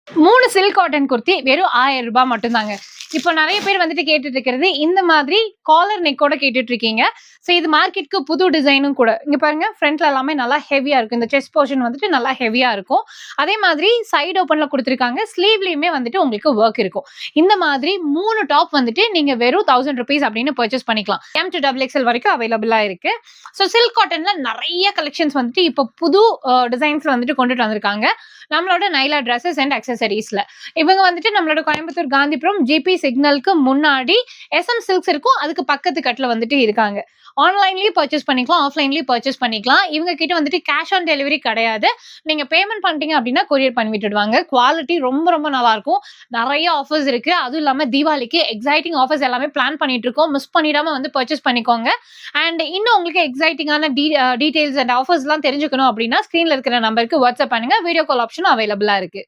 3 silk cotton kurti வெறும் ரூ. 1000 மட்டும்தாங்க. இப்போ நெறைய பேர் வந்துட்டு கேட்டுட்டு இருக்கிறது, இந்த மாதிரி காலர் நெக்கோட கேட்டுட்டு இருக்கீங்க. ஸோ இது மார்க்கெட்க்கு புது டிசைனும் கூட. இங்க பாருங்க ஃப்ரண்ட்ல எல்லாமே நல்லா ஹெவியா இருக்கும். இந்த செஸ்ட் போர்ஷன் வந்துட்டு நல்லா ஹெவியா இருக்கும். அதே மாதிரி சைடு ஓப்பன்ல குடுத்துருக்காங்க. ஸ்லீவ்லயுமே வந்துட்டு உங்களுக்கு வொர்க் இருக்கும். இந்த மாதிரி 3 டாப் வந்துட்டு நீங்க வெறும் ₹1000 அப்படின்னு பர்ச்சேஸ் பண்ணிக்கலாம். M to XXL வரைக்கும் அவைலபிளா இருக்கு. ஸோ சில்க் காட்டன்ல நெறைய கலெக்ஷன்ஸ் வந்துட்டு இப்போ புது டிசைன்ஸ்ல வந்துட்டு கொண்டுட்டு வந்திருக்காங்க. நம்மளோட நைலா டிரெஸஸ் அண்ட் அக்சசரிஸ்ல. இவங்க வந்துட்டு நம்மளோட கோயம்புத்தூர் காந்திபுரம் ஜிபி சிக்னலுக்கு முன்னாடி SM சில்க்ஸ் இருக்கும். அதுக்கு பக்கத்து கட்டுல வந்துட்டு இருக்காங்க. ஆன்லைன்லயும் பர்ச்சேஸ் பண்ணிக்கலாம், ஆஃப்லைன்லயும் பர்ச்சேஸ் பண்ணிக்கலாம். இவங்க கிட்ட வந்துட்டு கேஷ் ஆன் டெலிவரி கிடையாது. நீங்க பேமெண்ட் பண்ணிட்டீங்க அப்படின்னா கொரியர் பண்ணி விட்டுடுவாங்க. குவாலிட்டி ரொம்ப ரொம்ப நல்லா இருக்கும். நிறைய ஆஃபர்ஸ் இருக்கு. அதுவும் இல்லாம தீபாவளிக்கு எக்ஸைட்டிங் ஆஃபர்ஸ் எல்லாமே பிளான் பண்ணிட்டு இருக்கோம். மிஸ் பண்ணிடாம வந்து பர்ச்சேஸ் பண்ணிக்கோங்க. அண்ட் இன்னும் உங்களுக்கு எக்ஸைட்டிங்கான டீடைல்ஸ் அண்ட் ஆஃபர்ஸ் எல்லாம் தெரிஞ்சுக்கணும் அப்படின்னா ஸ்கிரீன்ல இருக்கிற நம்பருக்கு வாட்ஸ்அப் பண்ணுங்க. வீடியோ கால் ஆப்ஷன் அவைலபிளா இருக்கு.